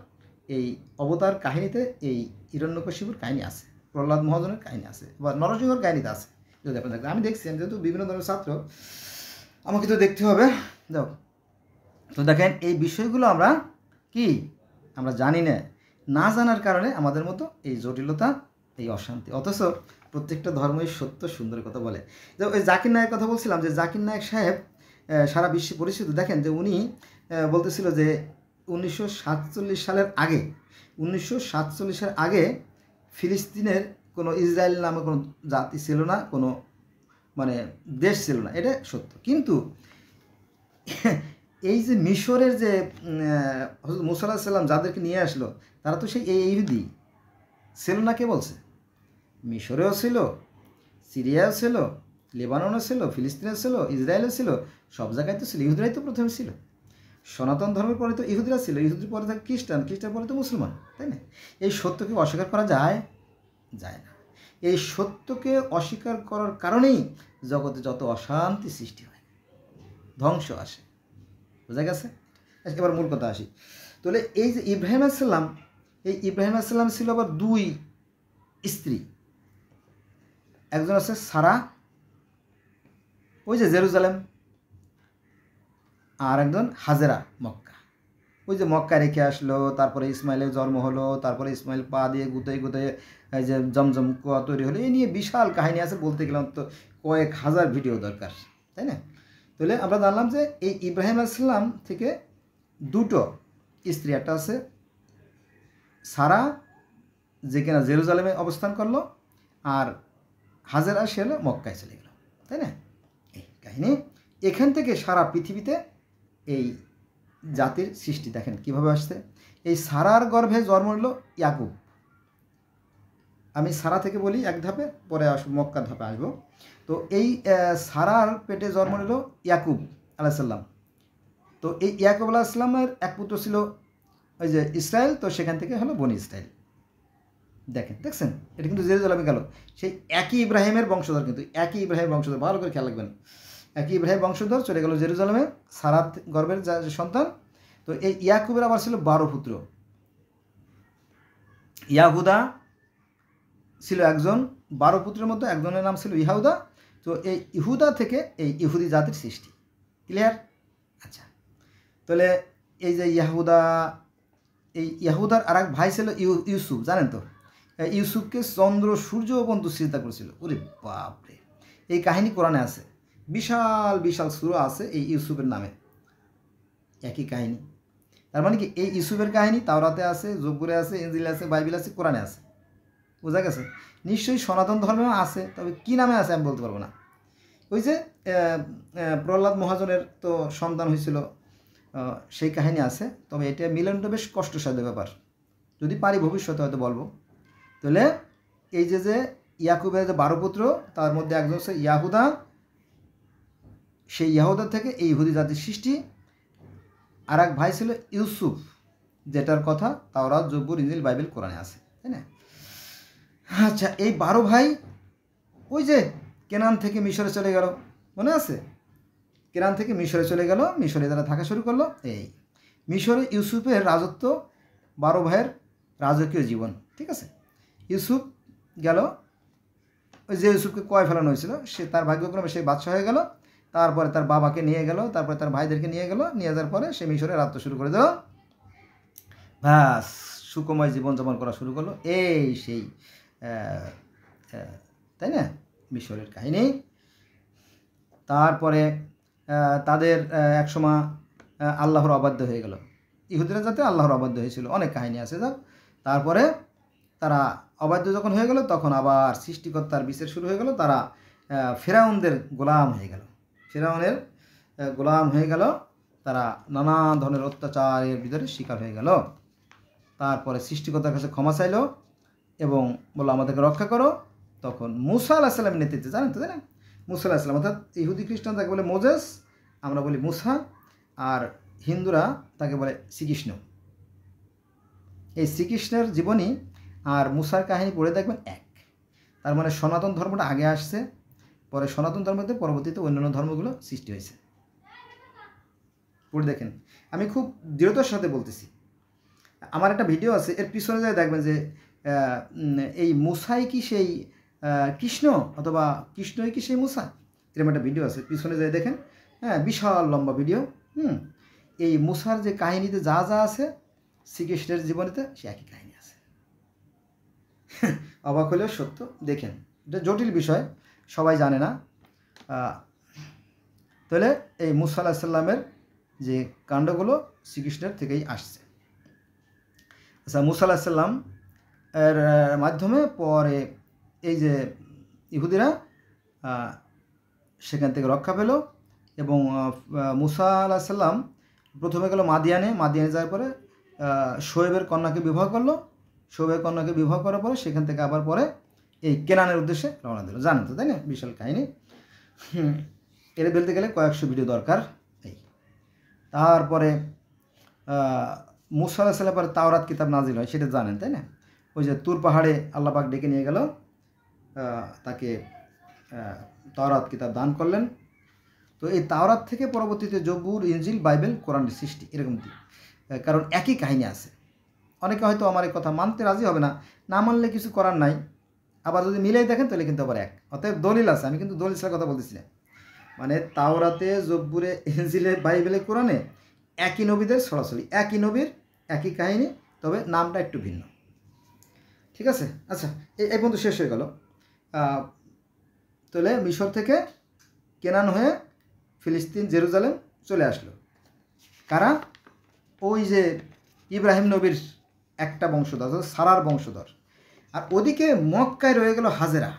এই অবতার কাহিনীতে এই হিরণ্যকশিপুর কাহিনী আছে, প্রহ্লাদ মহাজনের কাহিনী আছে, বা নরসিংহর কাহিনীতে আছে। যদি আপনার দেখেন, আমি দেখছি, আমি যেহেতু বিভিন্ন ধরনের ছাত্র, আমাকে তো দেখতে হবে। যাও তো দেখেন, এই বিষয়গুলো আমরা জানি না জানার কারণে আমাদের মতো এই জটিলতা, এই অশান্তি। অথচ প্রত্যেকটা ধর্মই সত্য সুন্দর কথা বলে। যে ওই জাকির নায়েকের কথা বলছিলাম, যে জাকির নায়েক সাহেব সারা বিশ্বে পরিচিত। দেখেন যে উনি বলতেছিল যে 1947 সালের আগে, 1947-এর আগে ফিলিস্তিনের কোনো ইসরায়েল নামে কোনো জাতি ছিল না, কোনো মানে দেশ ছিল না, এটা সত্য। কিন্তু এই যে মিশরের যে মুসা আলাইহিস সালাম যাদেরকে নিয়ে আসলো, তারা তো সেই ইহুদি ছিল না। কে বলছে? মিশরেও ছিল, সিরিয়াও ছিল, লেবাননও ছিল, ফিলিস্তিনেও ছিল, ইসরায়েলও ছিল, সব জায়গায় তো ছিল। ইহুদিরাই তো প্রথমে ছিল। সনাতন ধর্মের পরে তো ইহুদিরা ছিল, ইহুদির পরে থাকে খ্রিস্টান, খ্রিস্টান পরে তো মুসলমান, তাই না? এই সত্যকে অস্বীকার করা যায় না। এই সত্যকে অস্বীকার করার কারণেই জগতে যত অশান্তি সৃষ্টি হয়, ধ্বংস আসে। বোঝা গেছে? এবার মূল কথা আসি। তাহলে এই যে ইব্রাহিম আলাইহিস সালাম, এই ইব্রাহিম আলাইহিস সালাম ছিল আবার 2 স্ত্রী। একজন আছে সারা, ওই যে জেরুজালেম, আর একজন হাজেরা, মক্কা। ওই যে মক্কা রেখে আসলো, তারপরে ইসমাইলের জন্ম হলো, তারপরে ইসমাইল পা দিয়ে গুতে এই যে জমজম কুয়া তৈরি হলো। এই নিয়ে বিশাল কাহিনী আছে, বলতে গেলাম তো কয়েক হাজার ভিডিও দরকার, তাই না? তাহলে আমরা জানলাম যে এই ইব্রাহিম আলাইহিস সালাম থেকে 2টো স্ত্রী, একটা আছে সারা, যে কিনা জেরুজালেমে অবস্থান করলো, আর হাজেরা, সে হলো মক্কায় চলে গেল, তাই না? এই কাহিনী এখান থেকে সারা পৃথিবীতে এই জাতির সৃষ্টি দেখেন কিভাবে আসছে। এই সারার গর্ভে জন্ম হলো ইয়াকুব। আমি সারা থেকে বলি এক ধাপে, পরে মক্কার ধাপে আসবো। তো এই সারার পেটে জন্ম নিল ইয়াকুব আলাইহিস সালাম। তো এই ইয়াকুব আলাইহিস সালামের এক পুত্র ছিল ওই যে ইসরায়েল, তো সেখান থেকে হলো বনি ইসরায়েল। দেখছেন, এটা কিন্তু জেরুজালেমে গেল। সেই একই ইব্রাহিমের বংশধর, কিন্তু একই ইব্রাহিমের বংশধর, ভালো করে খেয়াল রাখবেন। একই ইব্রাহিম বংশধর চলে গেল জেরুজালেমে, সারার গর্ভের যে সন্তান। তো এই ইয়াকুবের আবার ছিল 12 পুত্র। ইয়াহুদা ছিল একজন, 12 পুত্রের মধ্যে একজনের নাম ছিল ইহুদা। তো এই ইহুদা থেকে এই ইহুদি জাতির সৃষ্টি। ক্লিয়ার? আচ্ছা, তাহলে এই যে ইয়াহুদার আর এক ভাই ছিল ইউসুফ, জানেন তো? ইউসুফকে চন্দ্র সূর্য পর্যন্ত চিন্তা করেছিল। ওরে বাপরে, এই কাহিনী কোরআনে আছে, বিশাল বিশাল সূরা আছে এই ইউসুফের নামে, একই কাহিনী। তার মানে কি, এই ইউসুফের কাহিনী তাওরাতে আছে, জব্বুরে আছে, ইনজিলে আছে, বাইবেল আছে, কোরআনে আছে। বোঝা গেছে? নিশ্চয়ই সনাতন ধর্মেও আছে, তবে কি নামে আছে আমি বলতে পারবো না। ওই যে প্রহ্লাদ মহাজনের তো সন্তান হয়েছিল, সেই কাহিনী আছে, তবে এটা মিলনটা বেশ কষ্টসাধ্য ব্যাপার। যদি পারি ভবিষ্যতে হয়তো বলবো। তাহলে এই যে ইয়াকুবের যে 12 পুত্র, তার মধ্যে একজন হচ্ছে ইয়াহুদা। সেই ইয়াহুদা থেকে এই ইহুদি জাতির সৃষ্টি। আর এক ভাই ছিল ইউসুফ, যেটার কথা তাওরাত, জব্বুর, ইনজিল, বাইবেল, কোরআনে আছে, তাই না? আচ্ছা, এই 12 ভাই ওই যে কেনান থেকে মিশরে চলে গেল, মনে আছে? কেনান থেকে মিশরে চলে গেল, মিশরে তারা থাকা শুরু করলো। এই মিশরে ইউসুফের রাজত্ব, 12 ভাইয়ের রাজকীয় জীবন, ঠিক আছে? ইউসুফ গেল, ওই যে ইউসুফকে কয় ফেলানো হয়েছিল, সে তার ভাগ্যক্রমে সেই বাদশা হয়ে গেল। তারপরে তার বাবাকে নিয়ে গেল, তারপরে তার ভাইদেরকে নিয়ে গেল, নিয়ে যাওয়ার পরে সে মিশরে রাজত্ব শুরু করে দিল। ব্যাস, সুখময় জীবনযাপন করা শুরু করলো। এই সেই তাই না? মিশরের কাহিনী। তারপরে তাদের একসময় আল্লাহর অবাধ্য হয়ে গেল, ইহুদিরা যাতে আল্লাহর অবাধ্য হয়েছিল, অনেক কাহিনী আছে। তারপরে তারা অবাধ্য যখন হয়ে গেল তখন আবার সৃষ্টিকর্তার বিচার শুরু হয়ে গেল, তারা ফেরাউনদের গোলাম হয়ে গেল, ফেরাউনের গোলাম হয়ে গেল, তারা নানা ধরনের অত্যাচারের ভিতরে শিকার হয়ে গেল। তারপরে সৃষ্টিকর্তার কাছে ক্ষমা চাইল এবং বললো আমাদেরকে রক্ষা করো। তখন মুসা আলাইহিস সালামের নেতৃত্বে, জানেন তো, তাই না, মুসা আলাইহিস সালাম, অর্থাৎ ইহুদি খ্রিস্টান তাকে বলে মোজেস, আমরা বলি মুসা, আর হিন্দুরা তাকে বলে শ্রীকৃষ্ণ। এই শ্রীকৃষ্ণের জীবনী আর মুসার কাহিনী পড়ে দেখবেন এক। তার মানে সনাতন ধর্মটা আগে আসছে, পরে সনাতন ধর্মতে পরবর্তীতে অন্যান্য ধর্মগুলো সৃষ্টি হয়েছে। পড়ে দেখেন, আমি খুব দৃঢ়তার সাথে বলতেছি। আমার একটা ভিডিও আছে, এর পিছনে যায় দেখবেন যে এই মুসাই কি সেই কৃষ্ণ, অথবা কৃষ্ণই কি সেই মুসা, এরকম একটা ভিডিও আছে, পিছনে যায় দেখেন। হ্যাঁ, বিশাল লম্বা ভিডিও। এই মুসার যে কাহিনীতে যা যা আছে শ্রীকৃষ্ণের জীবনীতে সে একই কাহিনী আছে। অবাক হলেও সত্য। দেখেন, এটা জটিল বিষয়, সবাই জানে না। তাহলে এই মুসা আলাইহিস সালামের যে কাণ্ডগুলো শ্রীকৃষ্ণের থেকেই আসছে। আচ্ছা, মুসা আলাইহিস সালাম এর মাধ্যমে পরে এই যে ইহুদিরা সেখান থেকে রক্ষা পেল এবং মুসা আলাইহিস সালাম প্রথমে গেল মাদিয়ানে যাওয়ার পরে শোয়েবের কন্যাকে বিবাহ করলো। শোয়েবের কন্যাকে বিবাহ করার পরে সেখান থেকে আবার পরে এই কেনানের উদ্দেশ্যে রওনা দিল। জানেন তো, তাই না, বিশাল কাহিনী। এর বলতে গেলে কয়েকশো ভিডিও দরকার। এই তারপরে মুসা আলাইহিস সালামের পরে তাওরাত কিতাব নাজিল হয়, সেটা জানেন, তাই না। ওই যে তুর পাহাড়ে আল্লাহ পাক ডেকে নিয়ে গেল, তাকে তাওরাত কিতাব দান করলেন। তো এই তাওরাত থেকে পরবর্তীতে জবুর, ইনজিল, বাইবেল, কোরআনের সৃষ্টি, এরকম কি, কারণ একই কাহিনী আছে। অনেকে হয়তো আমার এই কথা মানতে রাজি হবে না, না মানলে কিছু করার নাই। আবার যদি মিলেই দেখেন তাহলে কিন্তু আবার এক। অতএব দলিল আছে, আমি কিন্তু দলিল ছাড়া কথা বলতেছি না। মানে তাওরাতে, জব্বুরে, ইনজিলে, বাইবেলে, কোরআনে একই নবীদের সরাসরি, একই নবীর একই কাহিনী, তবে নামটা একটু ভিন্ন। ঠিক আছে। আচ্ছা, এই পর্যন্ত শেষ হয়ে গেল। তাহলে মিশর থেকে কেনান হয়ে ফিলিস্তিন, জেরুজালেম চলে আসলো কারা? ওই যে ইব্রাহিম নবীর একটা বংশধর, সারার বংশধর। আর ওদিকে মক্কায় রয়ে গেল হাজেরা।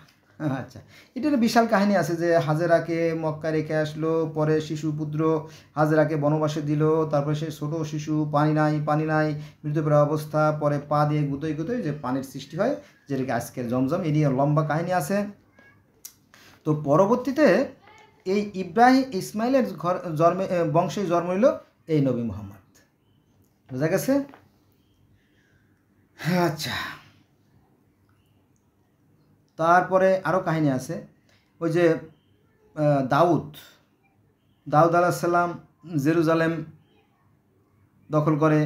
আচ্ছা, এটার বিশাল কাহিনী আছে যে হাজেরাকে মক্কায় রেখে আসলো, পরে শিশুপুত্র হাজেরাকে বনবাসে দিল, তারপরে সে ছোটো শিশু, পানি নাই, মৃতপ্রায় অবস্থা, পরে পা দিয়ে গুতোই যে পানির সৃষ্টি হয়, যেটাকে আজকের জমজম, এ নিয়ে লম্বা কাহিনী আছে। তো পরবর্তীতে এই ইব্রাহিম ইসমাইলের বংশে জন্ম নিল এই নবী মুহাম্মদ। বোঝা গেছে? আচ্ছা, তারপরে আরও কাহিনী আছে। ওই যে দাউদ আলাইহিস সালাম জেরুজালেম দখল করে,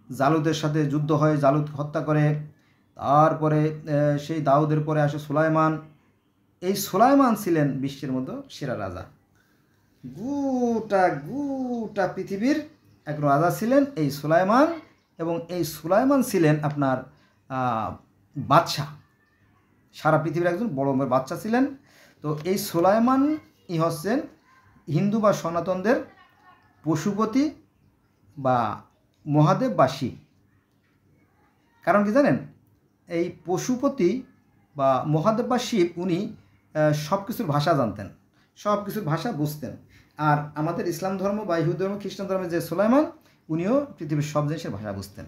জালুদের সাথে যুদ্ধ হয়, জালুদ হত্যা করে। তারপরে সেই দাউদের পরে আসে সুলাইমান। এই সুলাইমান ছিলেন বিশ্বের মধ্যে সেরা রাজা, গোটা পৃথিবীর এক রাজা ছিলেন এই সুলাইমান। এবং এই সুলাইমান ছিলেন আপনার বাদশাহ, সারা পৃথিবীর একজন বড় বাদশা ছিলেন। তো এই সুলাইমান হচ্ছেন হিন্দু বা সনাতনদের পশুপতি বা মহাদেব বা শিব। কারণ কি জানেন, এই পশুপতি বা মহাদেব বা শিব উনি সব কিছুর ভাষা জানতেন, সব কিছুর ভাষা বুঝতেন। আর আমাদের ইসলাম ধর্ম বা ইহুদি ধর্ম, খ্রিস্টান ধর্মের যে সুলাইমান, উনিও পৃথিবীর সব জিনিসের ভাষা বুঝতেন।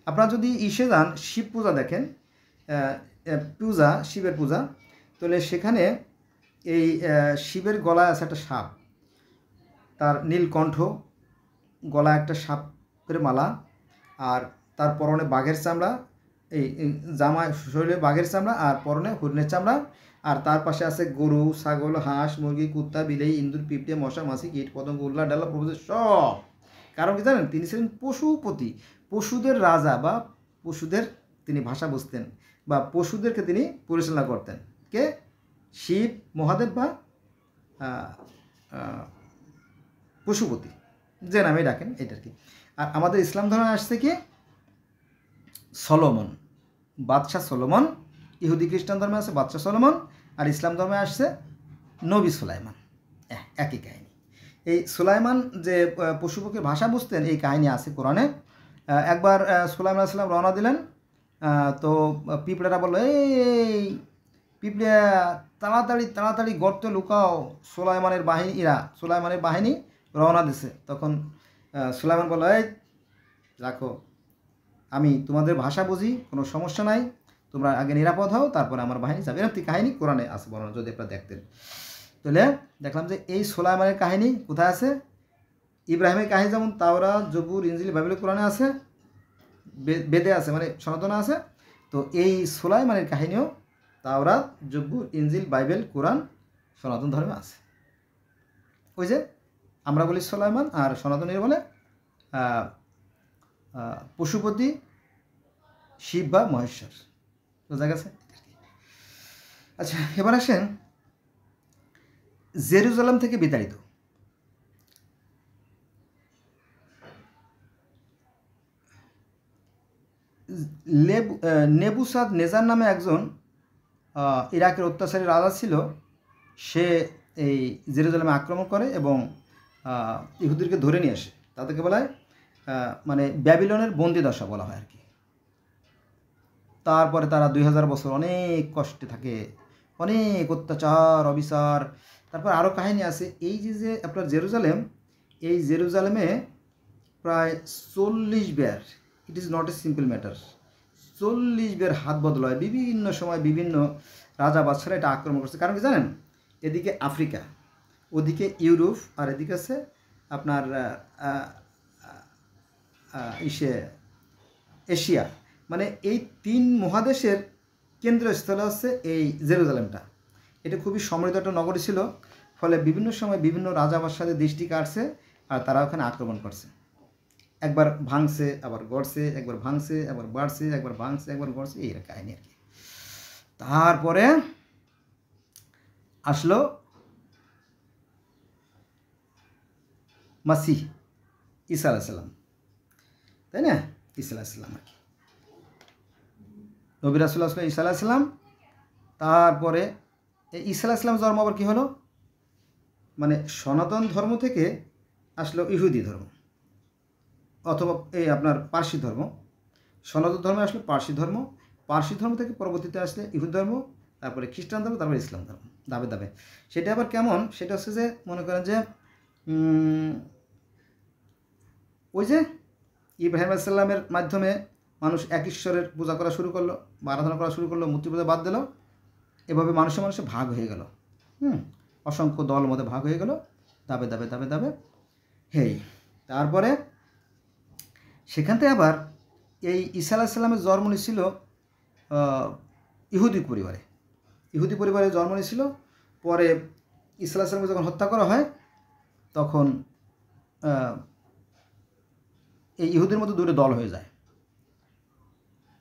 আপনারা যদি ইসে যান, শিব পূজা দেখেন, শিবের পূজা, তাহলে সেখানে এই শিবের গলায় আছে একটা সাপ, তার নীলকণ্ঠ, গলায় একটা সাপের মালা, আর তার পরনে বাঘের চামড়া, এই জামায় শরীরে বাঘের চামড়া আর পরনে হরিণের চামড়া, আর তার পাশে আছে গরু, ছাগল, হাঁস, মুরগি, কুত্তা, বিলেই, ইন্দুর, পিঁপড়ে, মশা, মাছি, কীট, পতঙ্গ, উল্লা, ডালা প্রভৃতি সব। কারণ কি জানেন, তিনি ছিলেন পশুপতি, পশুদের রাজা, বা পশুদের তিনি ভাষা বুঝতেন, বা পশুদেরকে তিনি পরিচালনা করতেন। কে? শিব, মহাদেব বা পশুপতি, যে নামে ডাকেন, এটার কি। আর আমাদের ইসলাম ধর্মে আসছে কি সলোমন, বাদশাহ সলোমন। ইহুদি খ্রিস্টান ধর্মে আছে বাদশাহ সলোমন, আর ইসলাম ধর্মে আসছে নবী সুলাইমান, একই কাহিনী। এই সুলাইমান যে পশু পক্ষীর ভাষা বুঝতেন এই কাহিনী আছে কোরআনে। একবার সুলাইমান আলাইহিস সালাম রওনা দিলেন, তো পিঁপড়েরা বললো, এই পিঁপড়ে তাড়াতাড়ি তাড়াতাড়ি গর্তে লুকাও, সুলাইমানের বাহিনী রওনা দিছে। তখন সুলাইমান বলল, এই রাখো, আমি তোমাদের ভাষা বুঝি, কোনো সমস্যা নাই, তোমরা আগে নিরাপদ হও, তারপরে আমার বাহিনী যাবে। এরকম কাহিনী কোরআনে আছে বর্ণনা, যদি আপনারা দেখতেন। তাহলে দেখলাম যে এই সুলাইমানের কাহিনী কোথায় আছে? ইব্রাহিমের কাহিনী যেমন তাওরাত, জবুর, ইনজিল, বাইবেল, কোরআনে আছে, বেদে আছে, মানে সনাতনে আছে। তো এই সুলাইমানের কাহিনীও তাওরাত, জবুর, ইনজিল, বাইবেল, কোরআন, সনাতন ধর্মে আছে। ওই যে আমরা বলি সুলাইমান, আর সনাতনীরা বলে পশুপতি, শিব বা মহেশ্বর। বোঝা গেছে? আচ্ছা, এবার আসেন জেরুজালেম থেকে বিতাড়িত। নেবুসাদ নেজার নামে একজন ইরাকের অত্যাচারী রাজা ছিল। সে এই জেরুজালেমে আক্রমণ করে এবং ইহুদিদেরকে ধরে নিয়ে আসে। তাদেরকে বলা হয় মানে ব্যাবিলনের বন্দিদশা বলা হয় আর কি। তারপরে তারা 2000 বছর অনেক কষ্টে থাকে, অনেক অত্যাচার, অবিচার। তারপর আরও কাহিনী আছে। এই যে আপনার জেরুজালেম, এই জেরুজালেমে প্রায় 40 বার, it is not a simple matter, 40 বার হাত বদল হয়। বিভিন্ন সময় বিভিন্ন রাজা বাদশারা এটা আক্রমণ করছে। কারণ কি জানেন? এদিকে আফ্রিকা, ওদিকে ইউরোপ, আর এদিকে আছে আপনার এশিয়া। মানে এই 3 মহাদেশের কেন্দ্রস্থলে হচ্ছে এই জেরুজালেমটা। এটা খুবই সমৃদ্ধ একটা নগরী ছিল। ফলে বিভিন্ন সময় বিভিন্ন রাজা বাদশাদের দৃষ্টি কাটছে, আর তারা ওখানে আক্রমণ করছে। একবার ভাঙছে, আবার গড়ছে, একবার ভাঙছে, একবার বাড়ছে, একবার ভাঙছে, একবার গড়ছে, এই কাহিনী আর কি। তারপরে আসলো মাসিহ, ঈসা আলাইহিস সালাম, তাই না? ঈসা আলাইহিস সালাম আর কি, নবী রাসূল আসলে ঈসা আলাইহিস সালাম। তারপরে এই ঈসা আলাইহিস সালাম জন্ম আবার কী হলো? মানে সনাতন ধর্ম থেকে আসলো ইহুদি ধর্ম, অথবা এই আপনার পার্সি ধর্ম। সনাতন ধর্মে আসলো পার্সি ধর্ম, পার্সি ধর্ম থেকে পরবর্তীতে আসলে ইহুদি ধর্ম, তারপরে খ্রিস্টান ধর্ম, তারপরে ইসলাম ধর্ম, ধাপে ধাপে। সেটা আবার কেমন? সেটা হচ্ছে যে মনে করেন যে ওই যে ইব্রাহিম আলাইহিস সালামের মাধ্যমে মানুষ এক ঈশ্বরের পূজা করা শুরু করলো বা আরাধনা করা শুরু করলো, মূর্তি পূজা বাদ দিল। এভাবে মানুষে ভাগ হয়ে গেল, অসংখ্য দল মধ্যে ভাগ হয়ে গেল, ধাপে ধাপে ধাপে ধাপে। হেই, তারপরে সেখান থেকে আবার এই ঈসা আলাইহিস সালামের জন্ম নিয়েছিল ইহুদি পরিবারে জন্ম নিয়েছিল। পরে ঈসা আলাইহিস সালামকে যখন হত্যা করা হয়, তখন এই ইহুদির মধ্যে দুটো দল হয়ে যায়।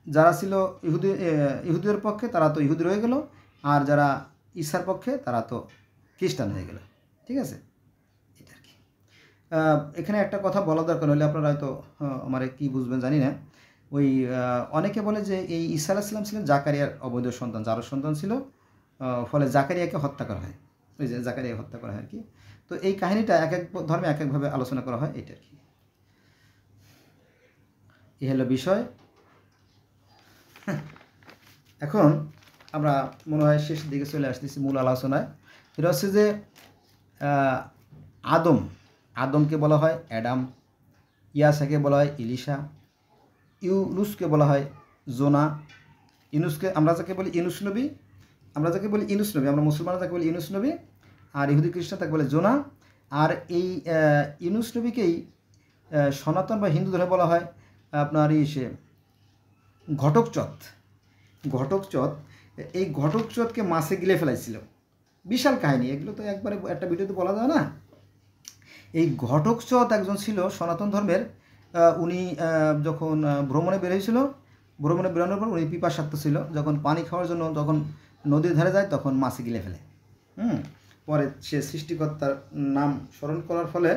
যারা ছিল ইহুদিদের পক্ষে তারা তো ইহুদি হয়ে গেল, আর যারা ঈসার পক্ষে তারা তো খ্রিস্টান হয়ে গেল। ঠিক আছে, এটা আর কি। এখানে একটা কথা বলা দরকার, হলে আপনারা হয়তো আমার কি বুঝবেন জানি না। ওই অনেকে বলে যে এই ঈসা আলাইহিস সালাম ছিলেন জাকারিয়ার অবৈধ সন্তান, যার সন্তান ছিল, ফলে জাকারিয়াকে হত্যা করা হয়। ওই যে জাকারিয়া হত্যা করা হয় আর কি। তো এই কাহিনীটা এক এক ধর্মে এক একভাবে আলোচনা করা হয়, এটা আর কি। এই হলো বিষয়। এখন আমরা মনে হয় শেষের দিকে চলে আসতেছি মূল আলোচনায়। এটা হচ্ছে যে আদমকে বলা হয় অ্যাডাম, ইয়াসাকে বলা হয় ইলিশা, ইউনুসকে বলা হয় জোনা। আমরা যাকে বলি ইউনুস নবী, আমরা মুসলমানরা যাকে বলি ইউনুস নবী, আর ইহুদি খ্রিস্টান তাকে বলে জোনা। আর এই ইউনুস নবীকেই সনাতন বা হিন্দু ধর্মে বলা হয় আপনার ঘটকচত। এই ঘটকচতকে মাছে গিলে ফেলাইছিল। বিশাল কাহিনী, এগুলো তো একবারে একটা ভিডিওতে বলা যায় না। এই ঘটকচত একজন ছিল সনাতন ধর্মের। উনি যখন ভ্রমণে বেরোনোর পর উনি পিপাসার্থ ছিল। যখন পানি খাওয়ার জন্য যখন নদীর ধারে যায়, তখন মাছে গিলে ফেলে। পরে সে সৃষ্টিকর্তার নাম স্মরণ করার ফলে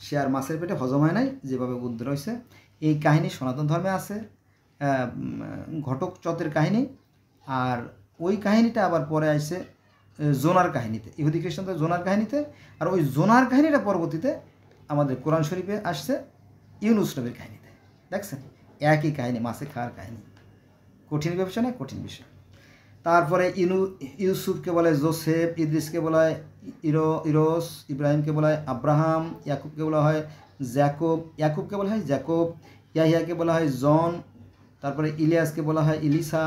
সে আর মাছের পেটে হজম হয় নাই, যেভাবে উদ্ধার হয়েছে। এই কাহিনী সনাতন ধর্মে আছে, ঘটকচতের কাহিনী। আর ওই কাহিনীটা আবার পরে আসে জোনার কাহিনীতে, ইহুদি খ্রিস্টানদের জোনার কাহিনীতে। আর ওই জোনার কাহিনীটা পরবর্তীতে আমাদের কোরআন শরীফে আসছে ইউনুস নবীর কাহিনীতে। দেখছেন, একই কাহিনী, মাছে খাওয়ার কাহিনী। কঠিন ব্যবসা না, কঠিন বিষয়। তারপরে ইউসুফকে বলে জোসেফ, ইদ্রিসকে বলা হয় ইরোস, ইব্রাহিমকে বলা হয় আব্রাহাম, ইয়াকুবকে বলা হয় ইয়াকুবকে বলা হয় জ্যাকব, ইয়াহিয়াকে বলা হয় জন, তারপরে ইলিয়াসকে বলা হয় ইলিসা,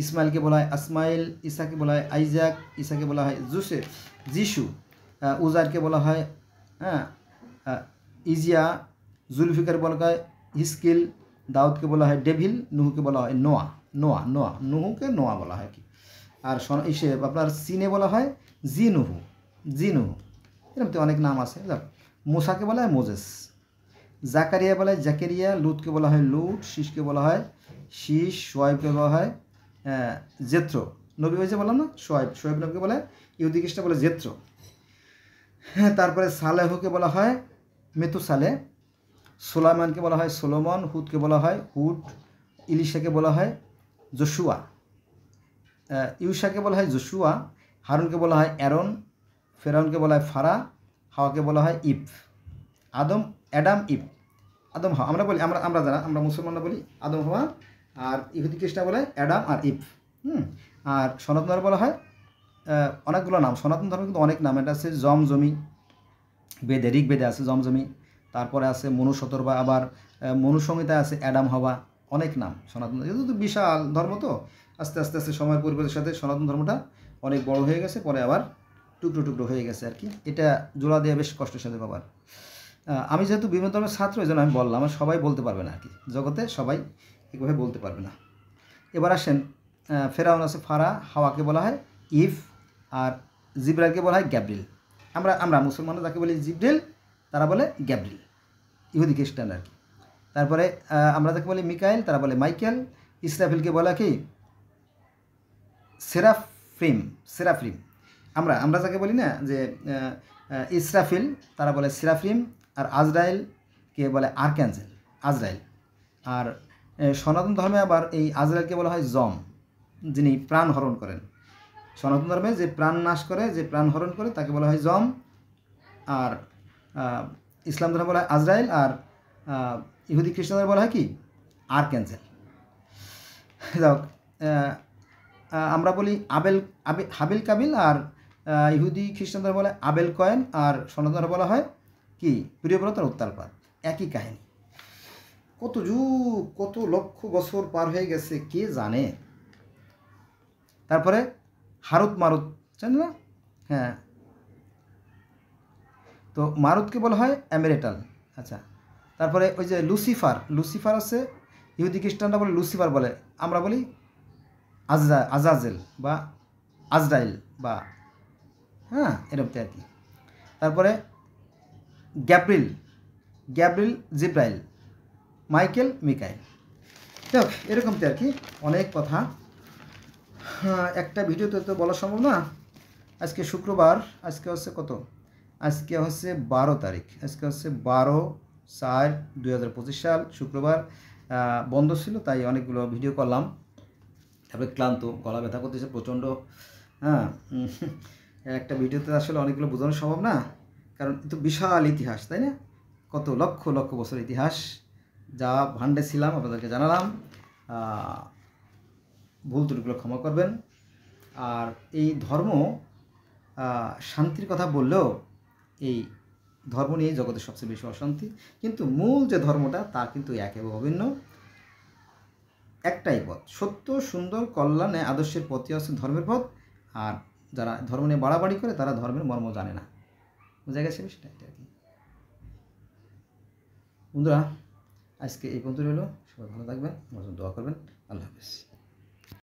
ইসমাইলকে বলা হয় আসমাইল, ইসাকে বলা হয় আইজাক, ইসাকে বলা হয় যিশু, উজারকে বলা হয় ইজিয়া, জুলফিকার বলা হয় হিস্কিল, দাউদকে বলা হয় ডেভিল, নুহুকে বলা হয় নুহুকে নোয়া বলা হয় কি। আর আপনার চীনে বলা হয় জিনুহু, এরকম তো অনেক নাম আছে। মুসাকে বলা হয় মোজেস, জাকারিয়া বলা হয় জাকেরিয়া, লুতকে বলা হয় লুট, শীষকে বলা হয় শীষ, সোয়াইবকে বলা হয় জেত্রো। নবী হয়েছে বললাম না, সোয়েব নবীকে বলে ইহুদি খ্রিস্টান বলে জেত্রো। হ্যাঁ, তারপরে সালেহকে বলা হয় মেতুসালে, সুলাইমানকে বলা হয় সোলোমন, হুদকে বলা হয় হুড, ইলিশাকে বলা হয় জোশুয়া, ইউশাকে বলা হয় জোশুয়া, হারুনকে বলা হয় অ্যারন, ফেরাউনকে বলা হয় ফারা, হাওয়াকে বলা হয় ইভ। অ্যাডাম ইভ, আদম হাওয়া আমরা বলি, আমরা মুসলমানরা বলি আদম হাওয়া, আর ইহুদি খ্রিস্টান বলে অ্যাডাম আর ইভ। আর সনাতন ধর্ম বলা হয় অনেকগুলো নাম, সনাতন ধর্ম কিন্তু অনেক নাম। এটা আছে জমজমি, বেদে ঋগ্বেদে আছে জমজমি, তারপরে আছে মনুসতর্বা, আবার মনুসংহিতায় আছে অ্যাডাম হাওয়া, অনেক নাম সনাতন। যেহেতু বিশাল ধর্ম, তো আস্তে আস্তে সময়ের পরিবর্তনের সাথে সনাতন ধর্মটা অনেক বড় হয়ে গেছে, পরে আবার টুকরো হয়ে গেছে আর কি। এটা জোড়া দেওয়া বেশ কষ্টের সাথে বাবার। আমি যেহেতু বিভিন্ন ধর্মের ছাত্র, এই জন্য আমি বললাম, সবাই বলতে পারবে না আর কি, জগতে সবাই এভাবে বলতে পারবে না। এবার আসেন, ফেরাউন আছে ফারা, হাওয়াকে বলা হয় ইভ, আর জিব্রাইলকে বলা হয় গ্যাব্রিল। আমরা মুসলমানরা যাকে বলি জিব্রিল, তারা বলে গ্যাব্রিল, ইহুদি খ্রিস্টান আর কি। তারপরে আমরা যাকে বলি মিকাইল, তারা বলে মাইকেল। ইসরাফিলকে বলা কি সেরাফ্রিম। আমরা যাকে বলি না যে ইসরাফিল, তারা বলে সেরাফ্রিম। আর আজরাইলকে বলে আর্ক্যাঞ্জেল, আজরাইল। আর সনাতন ধর্মে আবার এই আজরাইলকে বলা হয় জম, যিনি প্রাণ হরণ করেন। সনাতন ধর্মে যে প্রাণ নাশ করে, যে প্রাণ হরণ করে, তাকে বলা হয় জম। আর ইসলাম ধর্মে বলা হয় আজরাইল। আর ইহুদি খ্রিস্টানদের বলা হয় কি আর্ক্যাঞ্জেল। যাক, আমরা বলি হাবিল কাবিল, আর ইহুদি খ্রিস্টানদের বলে আবেল কয়েন, আর সনাতনরা বলা হয় কি প্রিয়ব্রতার উত্তালপাত। একই কাহিনী, কত যুগ, কত লক্ষ বছর পার হয়ে গেছে কে জানে। তারপরে হারুত মারুত, জানেন না? হ্যাঁ, তো মারুতকে বলা হয় অ্যামেরেটাল। আচ্ছা, তারপরে ওই যে লুসিফার আছে, ইহুদি খ্রিস্টানরা বলে লুসিফার বলে, আমরা বলি আজাজেল বা আজরাইল বা এরকম আর কি। তারপরে গ্যাব্রিল জিব্রাইল, মাইকেল মিকাইল। দেখ, এরকম তো আর কি অনেক কথা। একটা ভিডিওতে তো বলা সম্ভব না। আজকে শুক্রবার, আজকে হচ্ছে কত, আজকে হচ্ছে 12 তারিখ, আজকে হচ্ছে 12/4/2025 সাল শুক্রবার। বন্ধ ছিল, তাই অনেকগুলো ভিডিও করলাম। তারপরে ক্লান্ত, গলা ব্যথা করতেছে প্রচণ্ড। একটা ভিডিওতে আসলে অনেকগুলো বোঝানো সম্ভব না, কারণ এতো বিশাল ইতিহাস, তাই না? কত লক্ষ লক্ষ বছর ইতিহাস, যা ভান্ডে ছিলাম আপনাদেরকে জানালাম। ভুল ত্রুটিগুলো ক্ষমা করবেন। আর এই ধর্ম শান্তির কথা বললেও এই ধর্ম নিয়ে জগতের সবচেয়ে বেশি অশান্তি, কিন্তু মূল যে ধর্মটা তা কিন্তু এক এবং অভিন্ন। একটাই পথ, সত্য সুন্দর কল্যাণে আদর্শের পথই হচ্ছে ধর্মের পথ। আর যারা ধর্ম নিয়ে বাড়াবাড়ি করে, তারা ধর্মের মর্ম জানে না। বোঝা গেছে সেটা আর কি। বন্ধুরা, আজকে এই পর্যন্ত রইল। সবাই ভালো থাকবেন, আমার জন্য দোয়া করবেন। আল্লাহ হাফেজ।